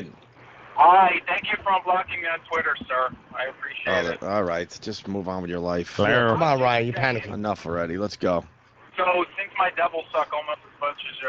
doing? Hi, thank you for unblocking me on Twitter, sir. I appreciate it. All right, just move on with your life. Come on, Ryan, you're panicking. Enough already. Let's go. So, since my Devils suck almost as much as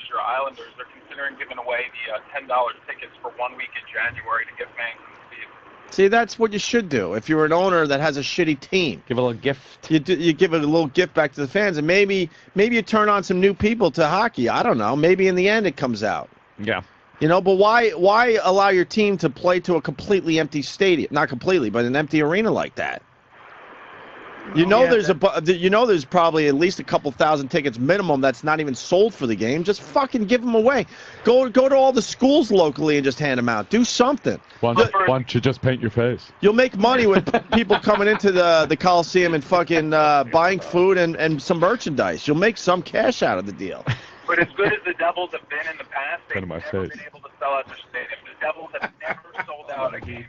your Islanders, they're considering giving away the $10 tickets for 1 week in January to get fans in the season. See, that's what you should do. If you're an owner that has a shitty team, give a little gift. You give it a little gift back to the fans, and maybe you turn on some new people to hockey. I don't know. Maybe in the end it comes out. Yeah. You know, but why allow your team to play to a completely empty stadium? Not completely, but an empty arena like that. You know, there's probably at least a couple thousand tickets minimum that's not even sold for the game. Just fucking give them away. Go to all the schools locally and just hand them out. Do something. Why don't you just paint your face? You'll make money with people coming into the Coliseum and fucking buying food and some merchandise. You'll make some cash out of the deal. But as good as the Devils have been in the past, they've never face. been able to sell out their stadium. The Devils have never sold out a game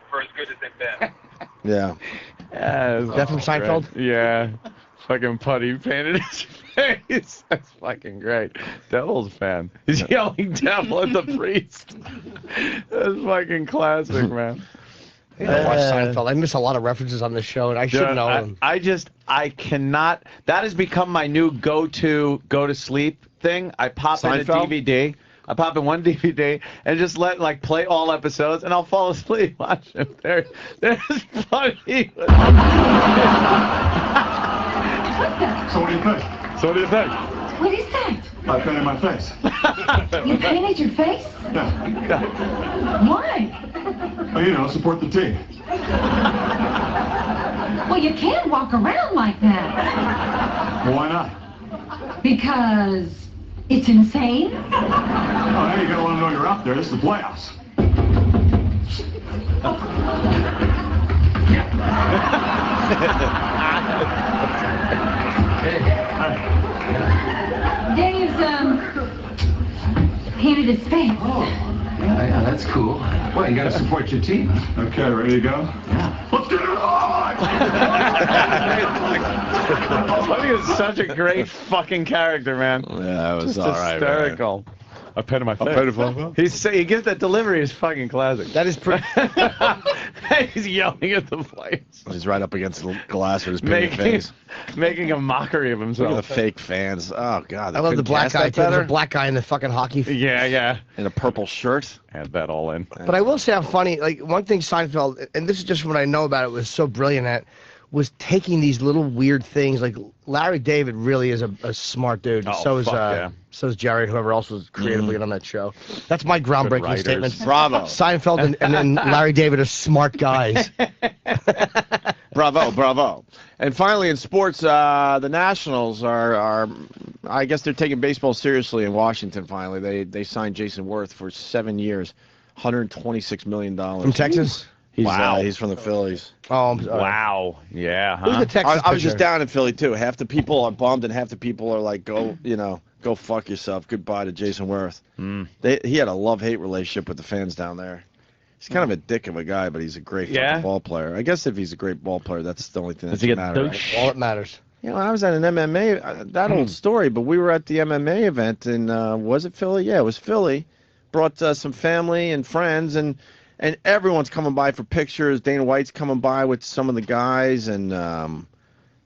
for as good as they've been. Yeah. Is that from Seinfeld? Yeah. Fucking Putty painted his face. That's fucking great. Devil's fan. He's yelling devil at the priest. That's fucking classic, man. I watch Seinfeld. I miss a lot of references on this show, and I should know them. I cannot. That has become my new go to sleep thing. I pop in a DVD. I pop in one DVD and just play all episodes, and I'll fall asleep watching them. They're funny. So what do you think? What is that? I painted my face. You painted your face? Yeah. Why? Well, you know, support the team. Well, you can't walk around like that. Well, why not? Because it's insane. Oh, now you gotta let them know you're out there. This is the playoffs. Dave's, painted his face. Oh, yeah, that's cool. Well, you gotta support your team. Okay, ready to go? Yeah. Let's get it on! Putty is such a great fucking character, man. Yeah, it was just all right, hysterical. I painted my face. He gives that delivery is fucking classic. That is pretty. He's yelling at the place. He's right up against the glass with his face. Making a mockery of himself. Look at the fake fans. Oh, God. I love the black guy, too. There's a black guy in the fucking hockey. Yeah. In a purple shirt. Had that all in. But I will say how funny, like, one thing Seinfeld, and this is just what I know about it, was so brilliant at, was taking these little weird things. Like, Larry David really is a smart dude. Oh, So is Jerry and whoever else was creatively on that show. That's my groundbreaking statement. Bravo. Seinfeld and then Larry David are smart guys. Bravo. And finally, in sports, the Nationals are I guess they're taking baseball seriously in Washington. Finally, they signed Jason Worth for 7 years, $126 million. From Texas. He's from the Phillies. Oh, wow. Yeah. Who's the Texas I was just down in Philly too. Half the people are bummed, and half the people are like, go fuck yourself. Goodbye to Jason Worth. He had a love-hate relationship with the fans down there. He's kind of a dick of a guy, but he's a great fucking ball player. I guess if he's a great ball player, that's the only thing that matters. Right? All that matters. You know, I was at an MMA, that old story, but we were at the MMA event, and was it Philly? Yeah, it was Philly. Brought some family and friends, and everyone's coming by for pictures. Dana White's coming by with some of the guys, and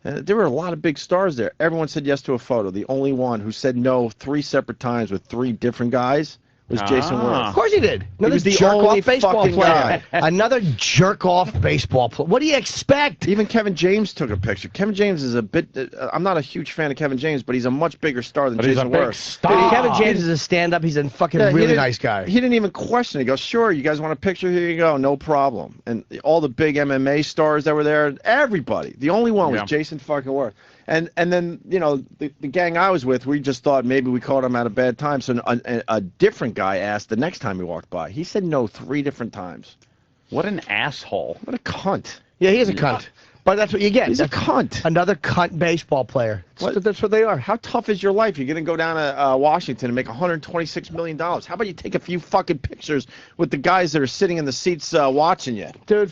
there were a lot of big stars there. Everyone said yes to a photo. The only one who said no 3 separate times with 3 different guys was Jason Worth. Of course he did. He was the only baseball fucking player. guy. Another jerk-off baseball player. What do you expect? Even Kevin James took a picture. Kevin James is a bit... I'm not a huge fan of Kevin James, but he's a much bigger star than Jason Worth. Kevin James is a stand-up. He's a fucking really nice guy. He didn't even question it. He goes, sure, you guys want a picture? Here you go. No problem. And all the big MMA stars that were there, everybody. The only one was Jason fucking Worth. And then, you know, the gang I was with, we just thought maybe we caught him at a bad time. So a different guy asked the next time he walked by. He said no 3 different times. What an asshole. What a cunt. Yeah, he is a cunt. But that's what you get. He's a cunt. Another cunt baseball player. That's what they are. How tough is your life? You're going to go down to Washington and make $126 million. How about you take a few fucking pictures with the guys that are sitting in the seats watching you? Dude,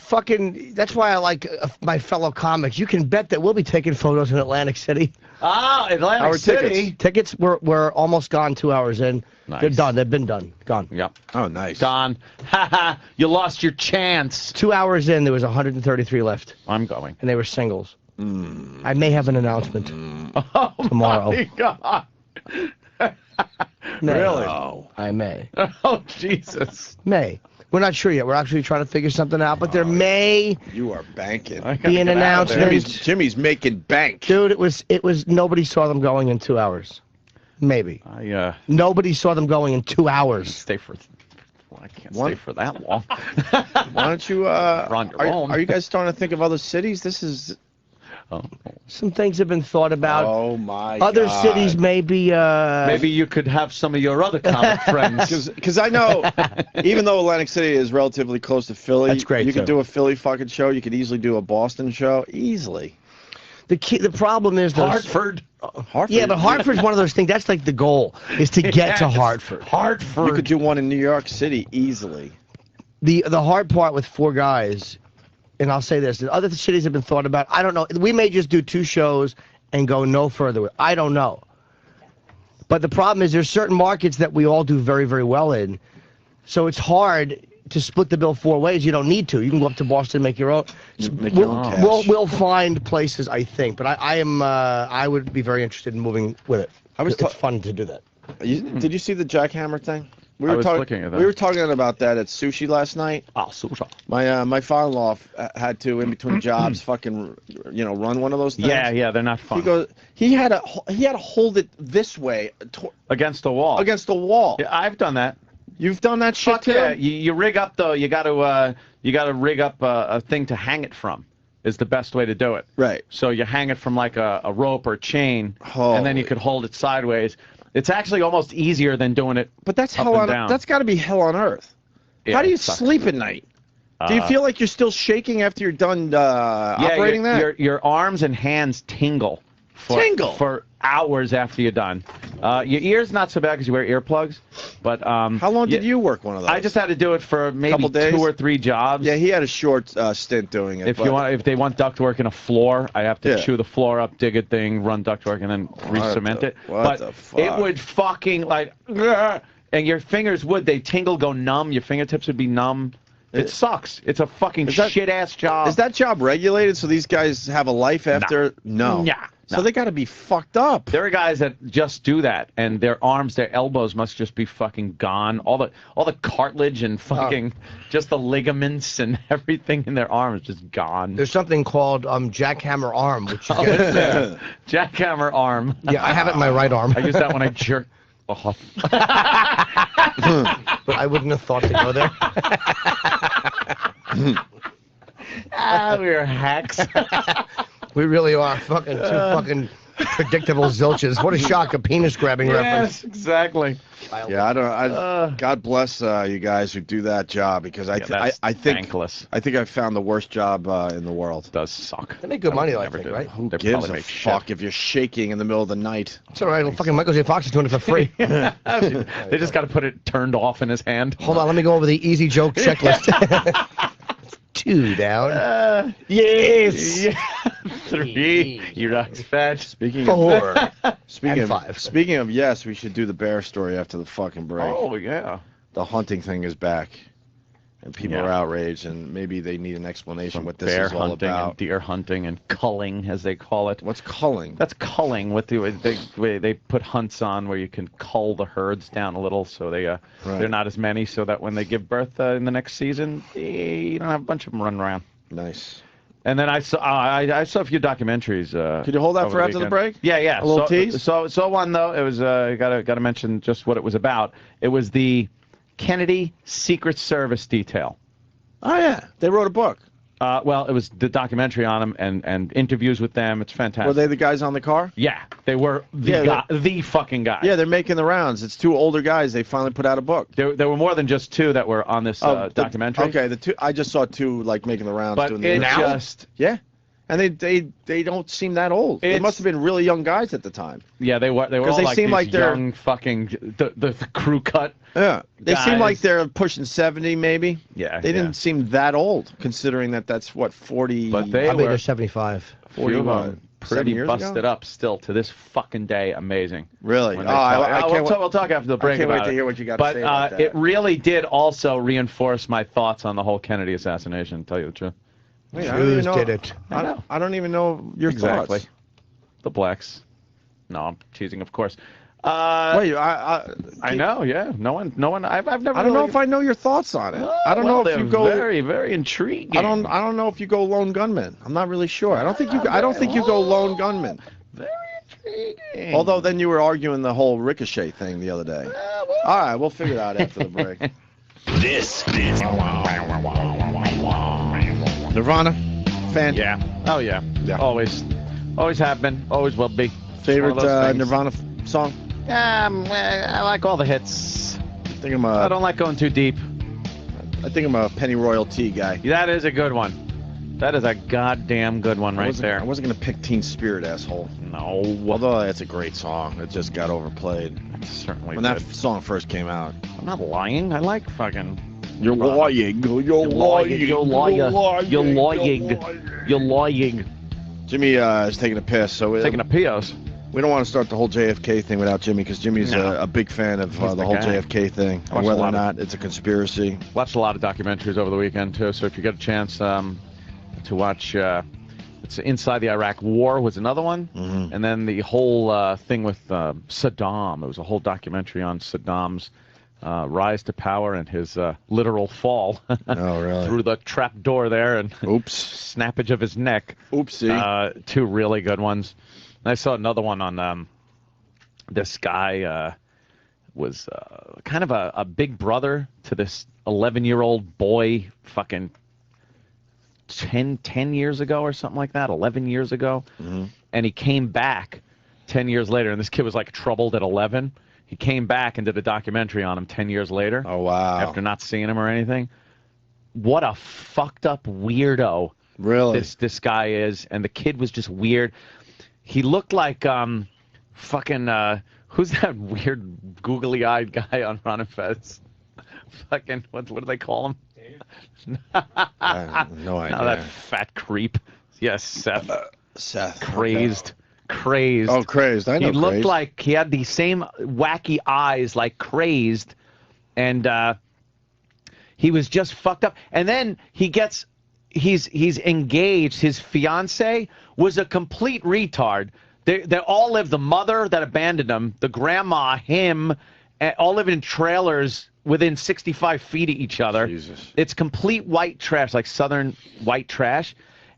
that's why I like my fellow comics. You can bet that we'll be taking photos in Atlantic City. Ah, Atlantic City. Tickets we're almost gone 2 hours in. Nice. They're done. They've been done. Gone. Yep. Oh, nice. Gone. You lost your chance. 2 hours in, there was 133 left. I'm going. And they were singles. I may have an announcement tomorrow. My God. May. Really? Oh. I may. Oh, Jesus. May. We're not sure yet. We're actually trying to figure something out, but there may You are banking. be an announcement. Jimmy's making bank. Dude, it was nobody saw them going in 2 hours. Maybe. Nobody saw them going in 2 hours. Stay for. Well, I can't stay for that long. Why don't you? Are you guys starting to think of other cities? This is. Oh. Some things have been thought about. Oh my Other God. cities maybe. Maybe you could have some of your other comic friends. Because I know, even though Atlantic City is relatively close to Philly, That's great, you could too. do a Philly fucking show. You could easily do a Boston show. Easily. The problem is those, Hartford. Hartford. Yeah, but Hartford's one of those things. That's like the goal is to get to Hartford. Hartford. You could do one in New York City easily. The hard part with 4 guys, and I'll say this: the other cities have been thought about. I don't know. We may just do 2 shows and go no further with. I don't know. But the problem is there's certain markets that we all do very, very well in, so it's hard to split the bill 4 ways. You don't need to. You can go up to Boston and make your own. We'll find places, I think. But I would be very interested in moving with it. It's fun to do that. Did you see the jackhammer thing? I was looking at that. We were talking about that at sushi last night. Oh, sushi. My father-in-law had to, in between jobs, fucking, run one of those things. Yeah, they're not fun. He goes. He had to hold it this way Against the wall. against the wall. Yeah, I've done that. You've done that shit too. Yeah, you rig up though. You got to rig up a thing to hang it from. Is the best way to do it. Right. So you hang it from like a rope or chain, and then you could hold it sideways. It's actually almost easier than doing it. But that's up hell and on. down. That's got to be hell on earth. Yeah, How do you it sucks. sleep at night? Do you feel like you're still shaking after you're done operating that? Your arms and hands tingle. For hours after you're done. Your ears not so bad because you wear earplugs. But how long did you work one of those? I just had to do it for maybe Couple days? 2 or 3 jobs. Yeah, he had a short stint doing it. If they want ductwork in a floor, I have to Yeah. chew the floor up, dig a thing, run ductwork, and then re-cement it. What the fuck? It would fucking like, and your fingers they tingle, go numb. Your fingertips would be numb. It sucks. It's a fucking shit-ass job. Is that job regulated so these guys have a life after? No. Yeah. So they got to be fucked up. There are guys that just do that, and their arms, their elbows must just be fucking gone. All the cartilage and fucking just the ligaments and everything in their arms just gone. There's something called jackhammer arm, which you Oh, get. is there? Jackhammer arm. Yeah, I have it in my right arm. I use that when I jerk off. But I wouldn't have thought to go there. We're hacks. We really are fucking two fucking predictable zilches. What a shock, a penis grabbing reference. Yes, exactly. Yeah, God bless you guys who do that job because I think thankless. I think I found the worst job in the world. It does suck. They make good money, I think, right? Who gives a fuck if you're shaking in the middle of the night? It's all right. Fucking Michael J. Fox is doing it for free. They just got to put it turned off in his hand. Hold on, let me go over the easy joke checklist. 2 down. Yes. 3. You're not fat. Speaking 4. Speaking And of 5. Speaking of yes, we should do the bear story after the fucking break. Oh yeah. The hunting thing is back, and people Yeah. are outraged, and maybe they need an explanation what this Bear is all hunting about. and deer hunting and culling, as they call it. What's culling? That's culling. With the way they put hunts on where you can cull the herds down a little, so they're not as many, so that when they give birth in the next season, you don't have a bunch of them running around. Nice. And then I saw a few documentaries. Could you hold that over for after the weekend. break? Yeah. A little tease? So one though, it was gotta mention just what it was about. It was the Kennedy Secret Service detail. Oh yeah, they wrote a book. Well, it was the documentary on them and interviews with them. It's fantastic. Were they the guys on the car? Yeah, they were the fucking guys. Yeah, they're making the rounds. It's 2 older guys. They finally put out a book. There were more than just 2 that were on this documentary. Okay, the 2. I just saw 2 like making the rounds. But doing the it interviews. just yeah, And they don't seem that old. They must have been really young guys at the time. Yeah, they were all they like seem these like they're young fucking the crew cut. Yeah, they guys. seem like they're pushing 70 maybe. Yeah, they didn't seem that old considering that's what 40. But they I mean, were they're 75. 40 pretty busted up still to this fucking day. Amazing. Really? We'll talk after the break. I can't about wait to it. hear what you got to say about that. It really did also reinforce my thoughts on the whole Kennedy assassination. To tell you the truth. Wait, Jews did it. I don't even know your exactly. thoughts. The blacks. No, I'm teasing, of course. Wait, I know, yeah. No one. I've never. I don't know if I know your thoughts on it. I don't know if you go very, very intriguing. I don't know if you go lone gunman. I'm not really sure. I don't think you go lone gunman. Very intriguing. Although then you were arguing the whole Ricochet thing the other day. All right, we'll figure it out after the break. This is Nirvana fan. Yeah. Oh yeah. Always have been. Always will be. Favorite Nirvana song? I like all the hits. I don't like going too deep. I think I'm a Penny Royalty guy. That is a good one. That is a goddamn good one right there. I wasn't gonna pick Teen Spirit, asshole. No. Although that's a great song. It just got overplayed. Certainly. When that song first came out. I'm not lying. I like fucking. You're lying. You're lying. You're lying. Jimmy is taking a piss. So taking a piss. We don't want to start the whole JFK thing without Jimmy because Jimmy's a big fan of the whole JFK thing, and whether or not it's a conspiracy. Watched a lot of documentaries over the weekend too. So if you get a chance to watch, it's Inside the Iraq War was another one, and then the whole thing with Saddam. It was a whole documentary on Saddam's rise to power and his literal fall through the trap door there and snappage of his neck. Oopsie. Two really good ones. And I saw another one on this guy was kind of a big brother to this 11-year-old boy fucking 10 years ago or something like that, 11 years ago. And he came back 10 years later, and this kid was like troubled at 11. He came back and did a documentary on him 10 years later. Oh, wow. After not seeing him or anything. What a fucked up weirdo this guy is. And the kid was just weird. He looked like fucking who's that weird googly-eyed guy on Ron and Fez? Fucking what do they call him? I have no idea. No, that fat creep. Yes, Seth. Seth. Crazed. Crazed. Oh, Crazed. I know. He looked Crazed. like he had the same wacky eyes like Crazed, and he was just fucked up. And then he's engaged. His fiance was a complete retard. They all live, the mother that abandoned him, the grandma, him, all live in trailers within 65 feet of each other. Jesus. It's complete white trash, like southern white trash.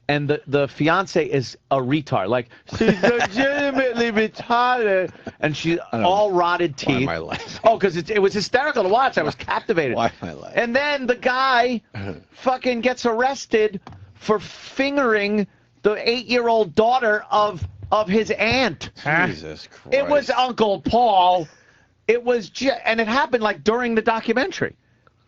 And the fiance is a retard. Like, she's legitimately retarded. And she's all rotted teeth. Why am I laughing? Oh, because it was hysterical to watch. I was captivated. Why am I laughing? And then the guy fucking gets arrested for fingering the 8-year-old daughter of his aunt. Jesus Christ. It was Uncle Paul. It was and it happened like during the documentary.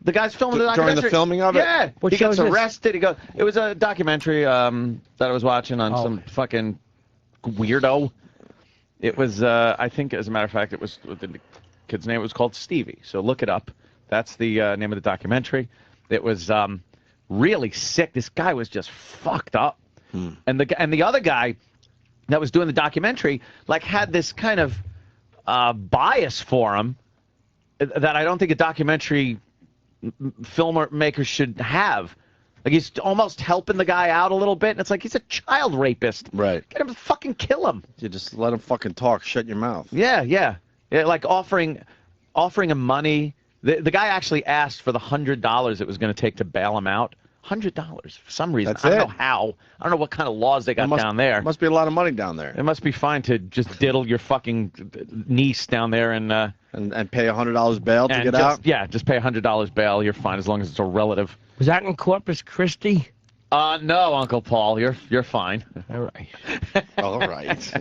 The guy's filming the documentary. During the filming of it? Yeah. He gets arrested. It was a documentary that I was watching on some fucking weirdo. It was, I think, as a matter of fact, it was, the kid's name was called Stevie. So look it up. That's the name of the documentary. It was really sick. This guy was just fucked up. And the other guy that was doing the documentary, like, had this kind of bias for him that I don't think a documentary filmmaker should have. Like, he's almost helping the guy out a little bit, and it's like he's a child rapist. Right. Get him to fucking kill him. You just let him fucking talk. Shut your mouth. Yeah, like offering him money. The guy actually asked for the $100 it was going to take to bail him out. $100 for some reason. That's I don't it. know how. I don't know what kind of laws they got down there. Must be a lot of money down there. It must be fine to just diddle your fucking niece down there and pay $100 bail to get out. Yeah, just pay $100 bail. You're fine as long as it's a relative. Was that in Corpus Christi? No, Uncle Paul, you're fine. All right. All right.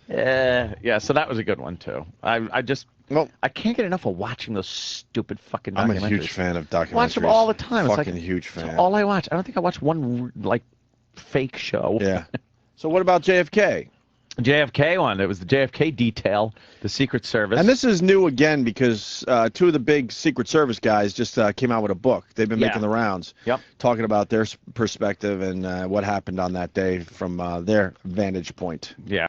Yeah, so that was a good one too. I can't get enough of watching those stupid fucking documentaries. I'm a huge fan of documentaries. Watch them all the time. Fucking huge fan. All I watch. I don't think I watch one like fake show. Yeah. So what about JFK? JFK one. It was the JFK detail, the Secret Service. And this is new again because two of the big Secret Service guys just came out with a book. They've been making the rounds, talking about their perspective and what happened on that day from their vantage point. Yeah.